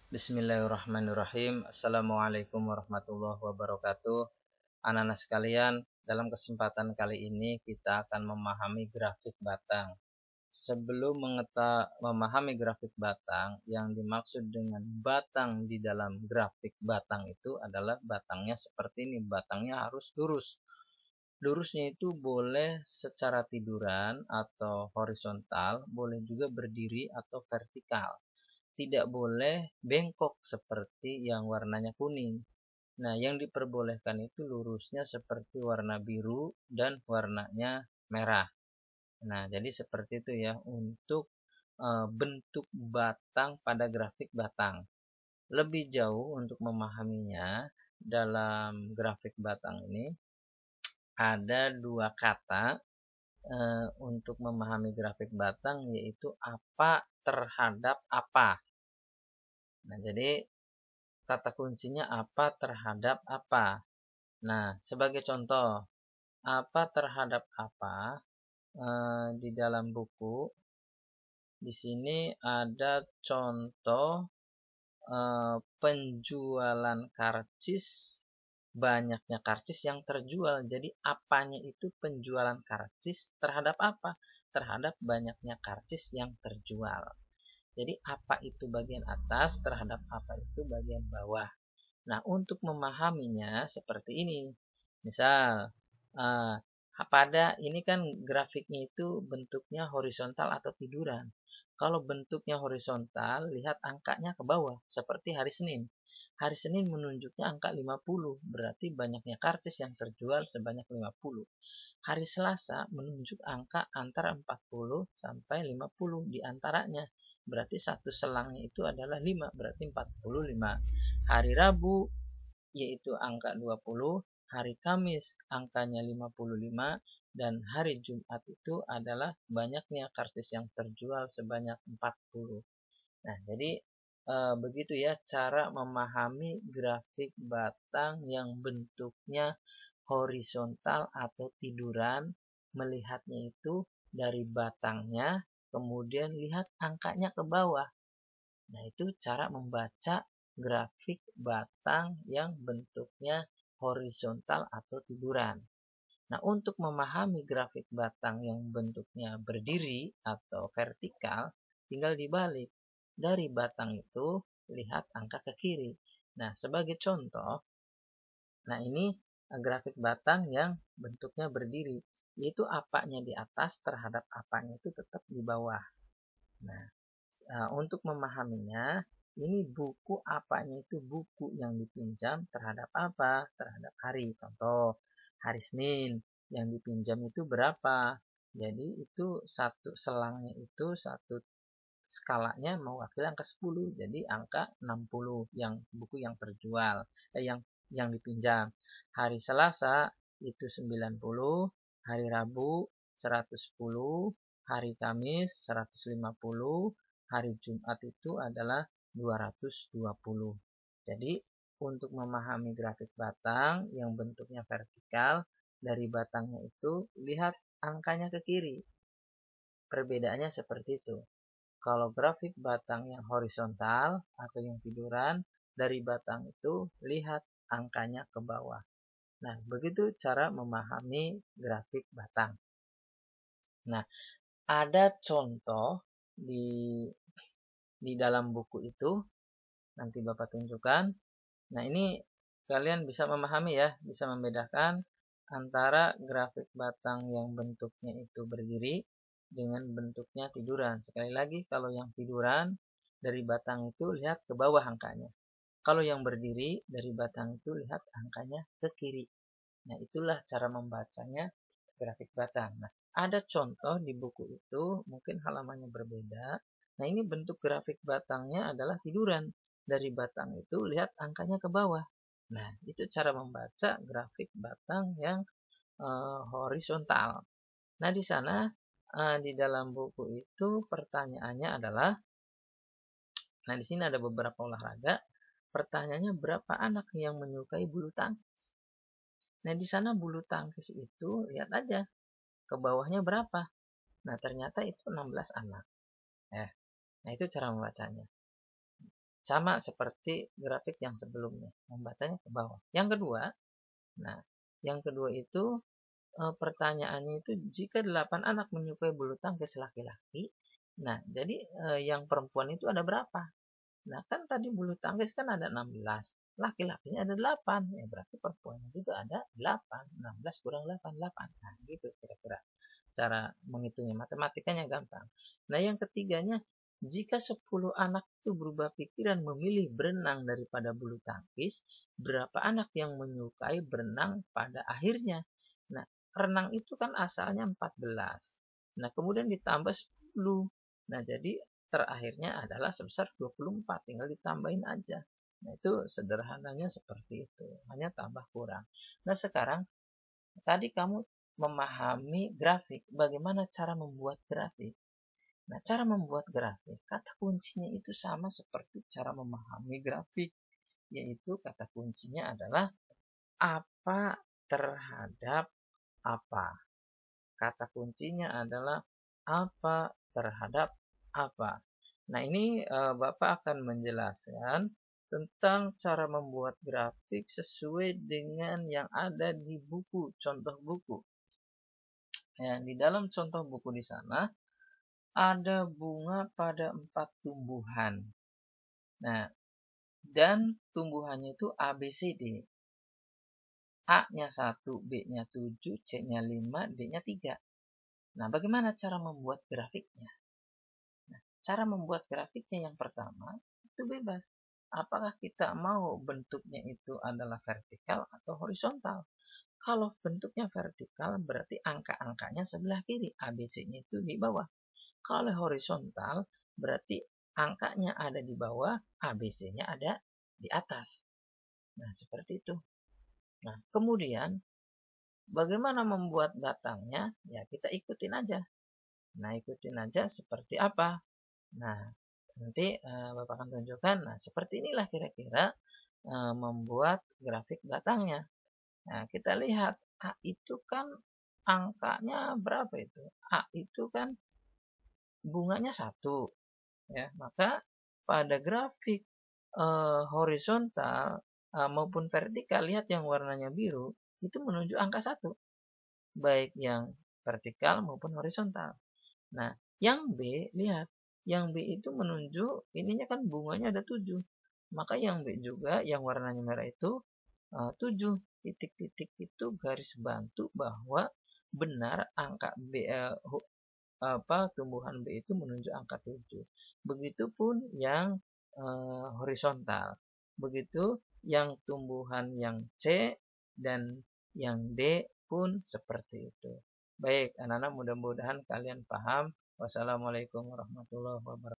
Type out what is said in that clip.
Bismillahirrahmanirrahim. Assalamualaikum warahmatullahi wabarakatuh. Anak-anak sekalian, dalam kesempatan kali ini kita akan memahami grafik batang. Sebelum memahami grafik batang, yang dimaksud dengan batang di dalam grafik batang itu adalah batangnya seperti ini. Batangnya harus lurus. Lurusnya itu boleh secara tiduran atau horizontal, boleh juga berdiri atau vertikal. Tidak boleh bengkok seperti yang warnanya kuning. Nah, yang diperbolehkan itu lurusnya seperti warna biru dan warnanya merah. Nah, jadi seperti itu ya untuk bentuk batang pada grafik batang. Lebih jauh untuk memahaminya, dalam grafik batang ini ada dua kata untuk memahami grafik batang, yaitu apa terhadap apa. Nah, jadi kata kuncinya apa terhadap apa. Nah, sebagai contoh, apa terhadap apa di dalam buku, di sini ada contoh penjualan karcis, banyaknya karcis yang terjual. Jadi apanya itu penjualan karcis terhadap apa? Terhadap banyaknya karcis yang terjual. Jadi apa itu bagian atas terhadap apa itu bagian bawah. Nah, untuk memahaminya seperti ini. Misal, eh, pada ini kan grafiknya itu bentuknya horizontal atau tiduran. Kalau bentuknya horizontal, lihat angkanya ke bawah, seperti hari Senin. Hari Senin menunjuknya angka 50, berarti banyaknya karcis yang terjual sebanyak 50. Hari Selasa menunjuk angka antara 40 sampai 50 di antaranya. Berarti satu selangnya itu adalah 5, berarti 45. Hari Rabu yaitu angka 20, hari Kamis angkanya 55, dan hari Jumat itu adalah banyaknya karcis yang terjual sebanyak 40. Nah, jadi begitu ya cara memahami grafik batang yang bentuknya horizontal atau tiduran, melihatnya itu dari batangnya, kemudian lihat angkanya ke bawah. Nah, itu cara membaca grafik batang yang bentuknya horizontal atau tiduran. Nah, untuk memahami grafik batang yang bentuknya berdiri atau vertikal, tinggal dibalik. Dari batang itu, lihat angka ke kiri. Nah, sebagai contoh, nah ini grafik batang yang bentuknya berdiri, yaitu apanya di atas terhadap apanya itu tetap di bawah. Nah, untuk memahaminya, ini buku apanya itu buku yang dipinjam terhadap apa? Terhadap hari. Contoh, hari Senin yang dipinjam itu berapa? Jadi itu satu selangnya itu satu skalanya mewakili angka 10. Jadi angka 60 yang buku yang terjual, yang dipinjam. Hari Selasa itu 90, hari Rabu 110, hari Kamis 150, hari Jumat itu adalah 220. Jadi untuk memahami grafik batang yang bentuknya vertikal, dari batangnya itu lihat angkanya ke kiri. Perbedaannya seperti itu. Kalau grafik batang yang horizontal atau yang tiduran, dari batang itu lihat angkanya ke bawah. Nah, begitu cara memahami grafik batang. Nah, ada contoh di dalam buku itu, nanti Bapak tunjukkan. Nah, ini kalian bisa memahami ya, bisa membedakan antara grafik batang yang bentuknya itu berdiri dengan bentuknya tiduran. Sekali lagi, kalau yang tiduran dari batang itu lihat ke bawah angkanya. Kalau yang berdiri dari batang itu lihat angkanya ke kiri. Nah, itulah cara membacanya grafik batang. Nah, ada contoh di buku itu, mungkin halamannya berbeda. Nah, ini bentuk grafik batangnya adalah tiduran. Dari batang itu lihat angkanya ke bawah. Nah, itu cara membaca grafik batang yang horizontal. Nah, di sana di dalam buku itu pertanyaannya adalah, nah di sini ada beberapa olahraga. Pertanyaannya, berapa anak yang menyukai bulu tangkis? Nah, di sana bulu tangkis itu lihat aja ke bawahnya berapa. Nah, ternyata itu 16 anak. Nah, itu cara membacanya. sama seperti grafik yang sebelumnya, membacanya ke bawah. Yang kedua, nah, yang kedua itu pertanyaannya itu jika 8 anak menyukai bulu tangkis laki-laki, nah jadi yang perempuan itu ada berapa? Nah kan tadi bulu tangkis kan ada 16, laki-lakinya ada 8, ya berarti perempuannya juga ada 8, 16 kurang 8, 8. Nah gitu kira-kira cara menghitungnya, matematikanya gampang. Nah yang ketiganya, jika 10 anak itu berubah pikiran memilih berenang daripada bulu tangkis, berapa anak yang menyukai berenang pada akhirnya? Nah, renang itu kan asalnya 14. Nah, kemudian ditambah 10. Nah, jadi terakhirnya adalah sebesar 24. Tinggal ditambahin aja. Nah, itu sederhananya seperti itu. Hanya tambah kurang. Nah, sekarang tadi kamu memahami grafik. Bagaimana cara membuat grafik? Nah, cara membuat grafik, kata kuncinya itu sama seperti cara memahami grafik, yaitu kata kuncinya adalah apa terhadap apa. Kata kuncinya adalah apa terhadap apa. Nah, ini Bapak akan menjelaskan tentang cara membuat grafik sesuai dengan yang ada di buku, contoh buku. Ya, di dalam contoh buku di sana ada bunga pada 4 tumbuhan. Nah, dan tumbuhannya itu A, B, C, D. A-nya 1, B-nya 7, C-nya 5, D-nya 3. Nah, bagaimana cara membuat grafiknya? Nah, cara membuat grafiknya yang pertama, itu bebas. Apakah kita mau bentuknya itu adalah vertikal atau horizontal? Kalau bentuknya vertikal, berarti angka-angkanya sebelah kiri. A, B, C-nya itu di bawah. Kalau horizontal, berarti angkanya ada di bawah, ABC-nya ada di atas. Nah, seperti itu. Nah, kemudian bagaimana membuat batangnya? Ya, kita ikutin aja. Nah, ikutin aja seperti apa. Nah, nanti Bapak akan tunjukkan. Nah, seperti inilah kira-kira membuat grafik batangnya. Nah, kita lihat A itu kan angkanya berapa itu? A itu kan bunganya 1. Ya, maka pada grafik horizontal maupun vertikal, lihat yang warnanya biru itu menunjuk angka 1, baik yang vertikal maupun horizontal. Nah, yang B, lihat, yang B itu menunjuk ininya kan bunganya ada 7. Maka yang B juga yang warnanya merah itu 7. Titik-titik itu garis bantu bahwa benar angka B tumbuhan B itu menunjuk angka 7. Begitupun yang horizontal. Begitu yang tumbuhan yang C dan yang D pun seperti itu. Baik, anak-anak, mudah-mudahan kalian paham. Wassalamualaikum warahmatullahi wabarakatuh.